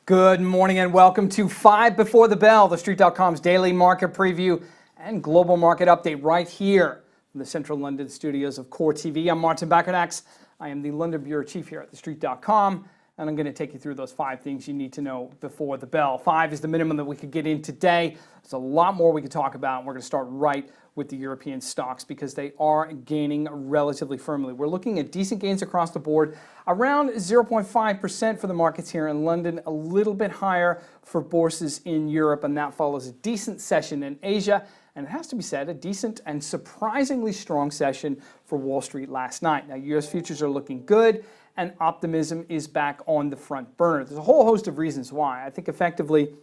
Good morning and welcome to 5 Before the Bell, TheStreet.com's daily market preview and global market update right here from the central London studios of Core TV. I'm Martin Baccardax. I am the London Bureau Chief here at TheStreet.com, and I'm going to take you through those 5 things you need to know before the bell. 5 is the minimum that we could get in today. There's a lot more we could talk about, and we're going to start right with the European stocks because they are gaining relatively firmly. We're looking at decent gains across the board, around 0.5% for the markets here in London, a little bit higher for bourses in Europe, and that follows a decent session in Asia. And it has to be said, a decent and surprisingly strong session for Wall Street last night. Now, U.S. futures are looking good, and optimism is back on the front burner. There's a whole host of reasons why. I think effectively,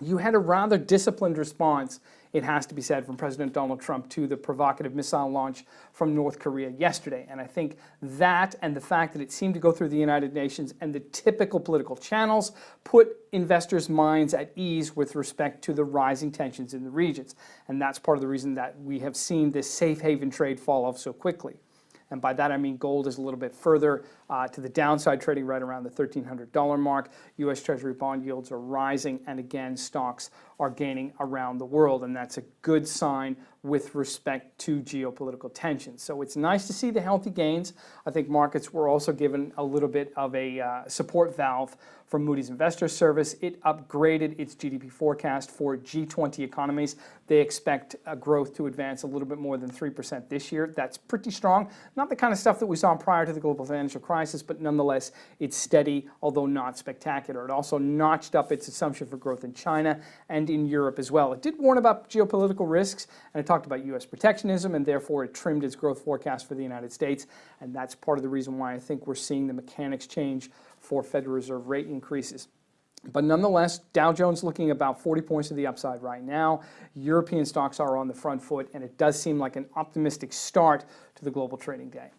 you had a rather disciplined response, it has to be said, from President Donald Trump to the provocative missile launch from North Korea yesterday. And I think that and the fact that it seemed to go through the United Nations and the typical political channels put investors' minds at ease with respect to the rising tensions in the regions. And that's part of the reason that we have seen this safe haven trade fall off so quickly. And by that I mean gold is a little bit further to the downside, trading right around the $1,300 mark. U.S. Treasury bond yields are rising, and again, stocks are gaining around the world, and that's a good sign with respect to geopolitical tensions. So it's nice to see the healthy gains. I think markets were also given a little bit of a support valve from Moody's Investor Service. It upgraded its GDP forecast for G20 economies. They expect growth to advance a little bit more than 3% this year. That's pretty strong. Not the kind of stuff that we saw prior to the global financial crisis, but nonetheless, it's steady, although not spectacular. It also notched up its assumption for growth in China and in Europe as well. It did warn about geopolitical risks, and it talked about U.S. protectionism, and therefore it trimmed its growth forecast for the United States. And that's part of the reason why I think we're seeing the mechanics change for Federal Reserve rate increases. But nonetheless, Dow Jones looking about 40 points to the upside right now. European stocks are on the front foot, and it does seem like an optimistic start to the global trading day.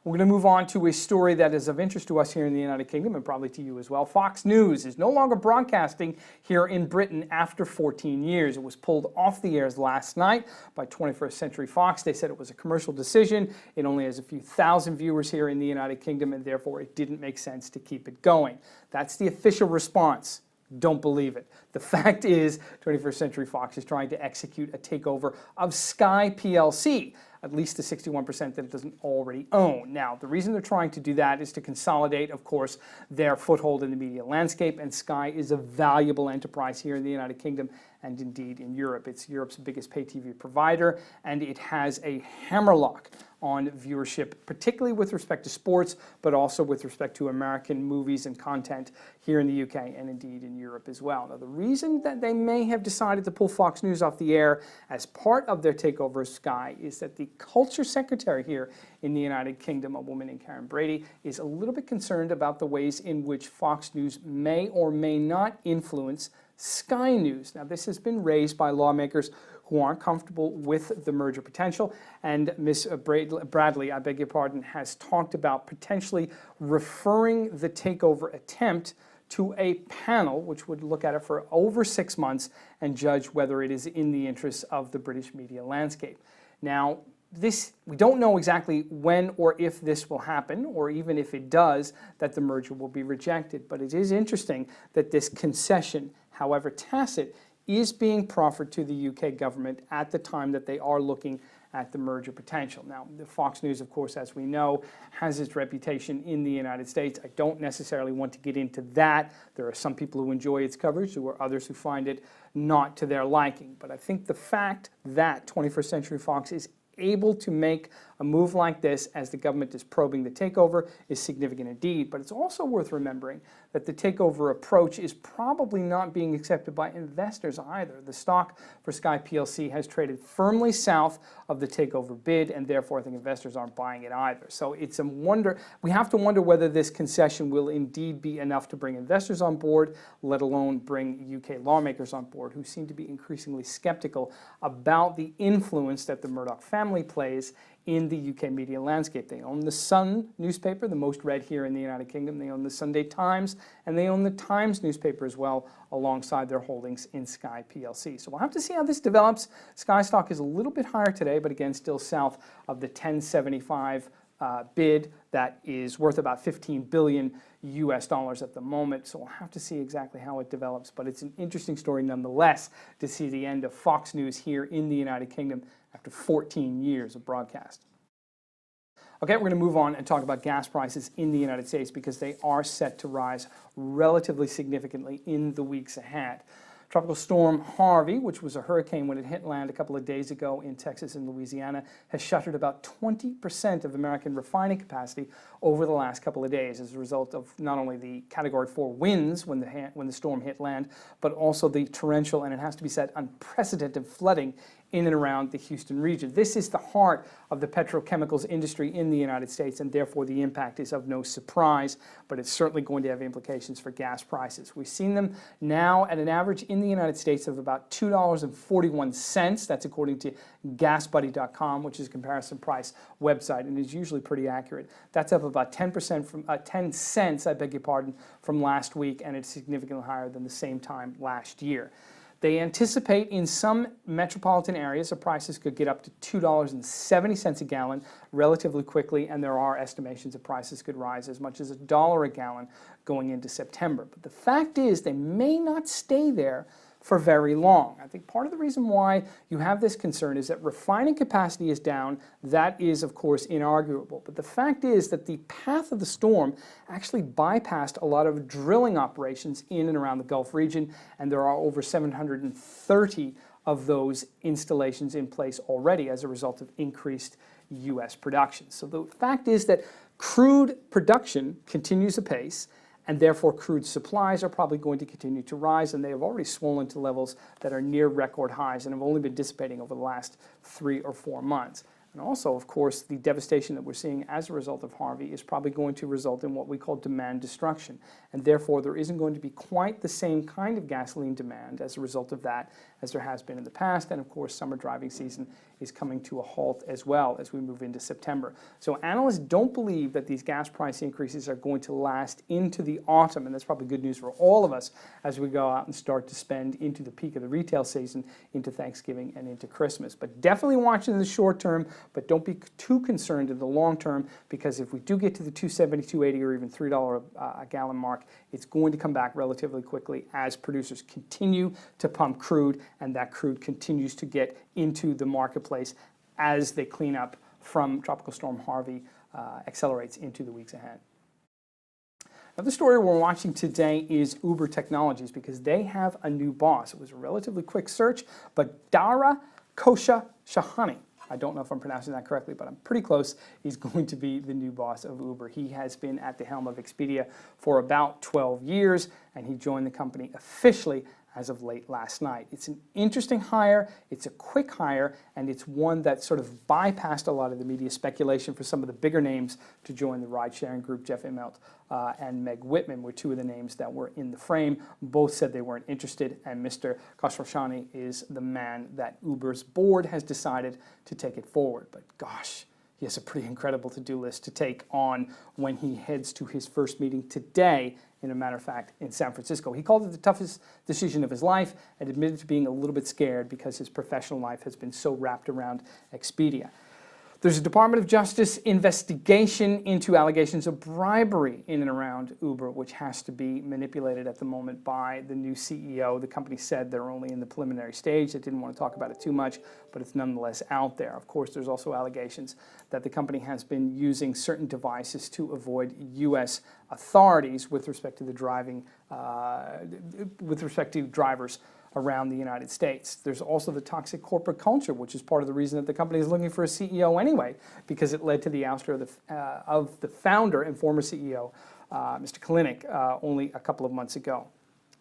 We're going to move on to a story that is of interest to us here in the United Kingdom and probably to you as well. Fox News is no longer broadcasting here in Britain after 14 years. It was pulled off the airs last night by 21st Century Fox. They said it was a commercial decision. It only has a few thousand viewers here in the United Kingdom, and therefore it didn't make sense to keep it going. That's the official response. Don't believe it. The fact is, 21st Century Fox is trying to execute a takeover of Sky plc, at least the 61% that it doesn't already own. Now, the reason they're trying to do that is to consolidate, of course, their foothold in the media landscape, and Sky is a valuable enterprise here in the United Kingdom and indeed in Europe. It's Europe's biggest pay TV provider, and it has a hammerlock on viewership, particularly with respect to sports, but also with respect to American movies and content here in the UK and indeed in Europe as well. Now, the reason that they may have decided to pull Fox News off the air as part of their takeover of Sky is that the culture secretary here in the United Kingdom, a woman named Karen Brady, is a little bit concerned about the ways in which Fox News may or may not influence Sky News. Now, this has been raised by lawmakers who aren't comfortable with the merger potential, and Ms. Bradley, I beg your pardon, has talked about potentially referring the takeover attempt to a panel which would look at it for over 6 months and judge whether it is in the interests of the British media landscape. Now, we don't know exactly when or if this will happen, or even if it does, that the merger will be rejected. But it is interesting that this concession, however tacit, is being proffered to the UK government at the time that they are looking at the merger potential. Now, the Fox News, of course, as we know, has its reputation in the United States. I don't necessarily want to get into that. There are some people who enjoy its coverage, there are others who find it not to their liking. But I think the fact that 21st Century Fox is able to make a move like this as the government is probing the takeover is significant indeed. But it's also worth remembering that the takeover approach is probably not being accepted by investors either. The stock for Sky plc has traded firmly south of the takeover bid, and therefore I think investors aren't buying it either. So it's a wonder. We have to wonder whether this concession will indeed be enough to bring investors on board, let alone bring UK lawmakers on board, who seem to be increasingly skeptical about the influence that the Murdoch family plays in the UK media landscape. They own the Sun newspaper, the most read here in the United Kingdom. They own the Sunday Times, and they own the Times newspaper as well, alongside their holdings in Sky plc. So we'll have to see how this develops. Sky stock is a little bit higher today, but again, still south of the 1075 bid that is worth about 15 billion US dollars at the moment. So we'll have to see exactly how it develops, but it's an interesting story nonetheless to see the end of Fox News here in the United Kingdom after 14 years of broadcast. Okay, we're going to move on and talk about gas prices in the United States because they are set to rise relatively significantly in the weeks ahead. Tropical storm Harvey, which was a hurricane when it hit land a couple of days ago in Texas and Louisiana, has shuttered about 20% of American refining capacity over the last couple of days as a result of not only the Category 4 winds when the storm hit land, but also the torrential, and it has to be said, unprecedented flooding in and around the Houston region. This is the heart of the petrochemicals industry in the United States, and therefore the impact is of no surprise, but it's certainly going to have implications for gas prices. We've seen them now at an average in the United States of about $2.41. That's according to GasBuddy.com, which is a comparison price website, and is usually pretty accurate. That's up about 10% from 10 cents, I beg your pardon, from last week, and it's significantly higher than the same time last year. They anticipate in some metropolitan areas the prices could get up to $2.70 a gallon relatively quickly, and there are estimations that prices could rise as much as $1 a gallon going into September. But the fact is they may not stay there for very long. I think part of the reason why you have this concern is that refining capacity is down. That is, of course, inarguable. But the fact is that the path of the storm actually bypassed a lot of drilling operations in and around the Gulf region, and there are over 730 of those installations in place already as a result of increased U.S. production. So the fact is that crude production continues apace, and therefore crude supplies are probably going to continue to rise, and they have already swollen to levels that are near record highs and have only been dissipating over the last 3 or 4 months. And also, of course, the devastation that we're seeing as a result of Harvey is probably going to result in what we call demand destruction. And therefore, there isn't going to be quite the same kind of gasoline demand as a result of that as there has been in the past. And of course, summer driving season is coming to a halt as well as we move into September. So analysts don't believe that these gas price increases are going to last into the autumn. And that's probably good news for all of us as we go out and start to spend into the peak of the retail season, into Thanksgiving and into Christmas. But definitely watch in the short term, but don't be too concerned in the long term, because if we do get to the $2.70, $2.80, or even $3 a gallon mark, it's going to come back relatively quickly as producers continue to pump crude, and that crude continues to get into the marketplace as they clean up from Tropical Storm Harvey accelerates into the weeks ahead. Now, the story we're watching today is Uber Technologies, because they have a new boss. It was a relatively quick search, but Dara Khosrowshahi, I don't know if I'm pronouncing that correctly, but I'm pretty close, he's going to be the new boss of Uber. He has been at the helm of Expedia for about 12 years, and he joined the company officially as of late last night. It's an interesting hire, it's a quick hire, and it's one that sort of bypassed a lot of the media speculation for some of the bigger names to join the ride-sharing group. Jeff Immelt and Meg Whitman were two of the names that were in the frame. Both said they weren't interested, and Mr. Khosrowshahi is the man that Uber's board has decided to take it forward. But gosh, he has a pretty incredible to-do list to take on when he heads to his first meeting today, in a matter of fact, in San Francisco. He called it the toughest decision of his life and admitted to being a little bit scared because his professional life has been so wrapped around Expedia. There's a Department of Justice investigation into allegations of bribery in and around Uber, which has to be manipulated at the moment by the new CEO. The company said they're only in the preliminary stage. They didn't want to talk about it too much, but it's nonetheless out there. Of course, there's also allegations that the company has been using certain devices to avoid U.S. authorities with respect to the driving, with respect to drivers around the United States. There's also the toxic corporate culture, which is part of the reason that the company is looking for a CEO anyway, because it led to the ouster of the founder and former CEO, Mr. Kalanick, only a couple of months ago.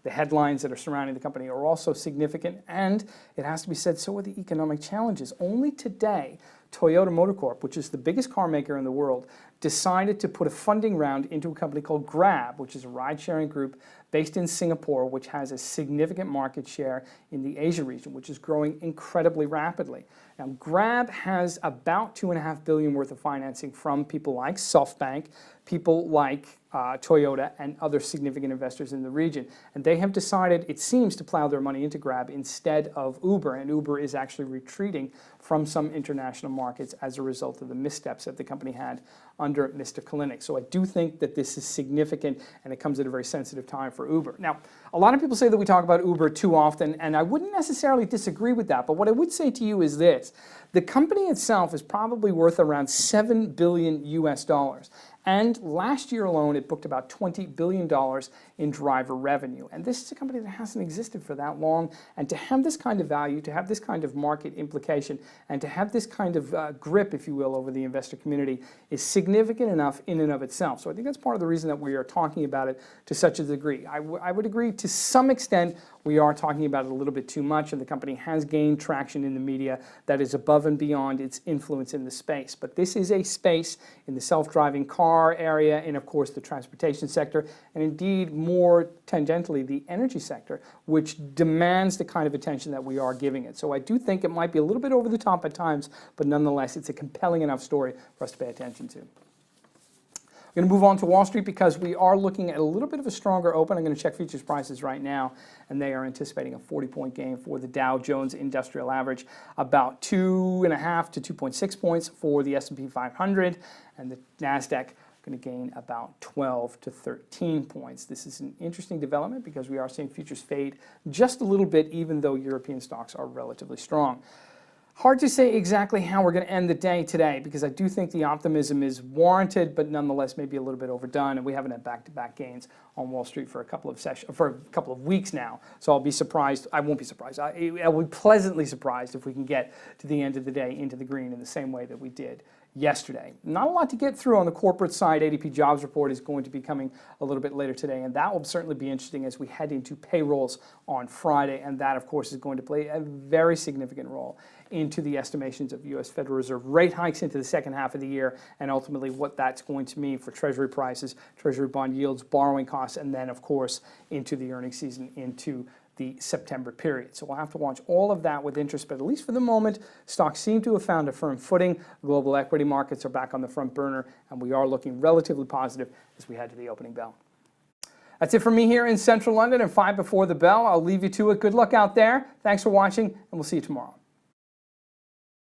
The headlines that are surrounding the company are also significant, and it has to be said, so are the economic challenges. Only today, Toyota Motor Corp, which is the biggest car maker in the world, decided to put a funding round into a company called Grab, which is a ride-sharing group based in Singapore, which has a significant market share in the Asia region, which is growing incredibly rapidly. Now, Grab has about $2.5 billion worth of financing from people like SoftBank, people like Toyota, and other significant investors in the region. And they have decided, it seems, to plow their money into Grab instead of Uber. And Uber is actually retreating from some international markets as a result of the missteps that the company had under Mr. Kalinick. So I do think that this is significant, and it comes at a very sensitive time for Uber. Now, a lot of people say that we talk about Uber too often, and I wouldn't necessarily disagree with that. But what I would say to you is this. The company itself is probably worth around $7 billion US. And last year alone, it booked about $20 billion in driver revenue. And this is a company that hasn't existed for that long. And to have this kind of value, to have this kind of market implication, and to have this kind of grip, if you will, over the investor community is significant enough in and of itself. So I think that's part of the reason that we are talking about it to such a degree. I would agree to some extent we are talking about it a little bit too much, and the company has gained traction in the media that is above and beyond its influence in the space. But this is a space in the self-driving car area, and of course the transportation sector, and indeed more tangentially the energy sector, which demands the kind of attention that we are giving it. So I do think it might be a little bit over the top at times, but nonetheless it's a compelling enough story for us to pay attention to. We're going to move on to Wall Street because we are looking at a little bit of a stronger open. I'm going to check futures prices right now, and they are anticipating a 40-point gain for the Dow Jones Industrial Average, about 2.5 to 2.6 points for the S&P 500, and the NASDAQ going to gain about 12 to 13 points. This is an interesting development because we are seeing futures fade just a little bit, even though European stocks are relatively strong. Hard to say exactly how we're going to end the day today because I do think the optimism is warranted, but nonetheless maybe a little bit overdone. And we haven't had back-to-back gains on Wall Street for a couple of weeks now. So I'll be surprised. I won't be surprised. I will be pleasantly surprised if we can get to the end of the day into the green in the same way that we did yesterday. Not a lot to get through on the corporate side. ADP jobs report is going to be coming a little bit later today, and that will certainly be interesting as we head into payrolls on Friday, and that, of course, is going to play a very significant role into the estimations of U.S. Federal Reserve rate hikes into the second half of the year, and ultimately what that's going to mean for Treasury prices, Treasury bond yields, borrowing costs, and then, of course, into the earnings season, into the September period. So we'll have to watch all of that with interest, but at least for the moment, stocks seem to have found a firm footing. Global equity markets are back on the front burner, and we are looking relatively positive as we head to the opening bell. That's it from me here in central London at 5 before the bell. I'll leave you to it. Good luck out there. Thanks for watching, and we'll see you tomorrow.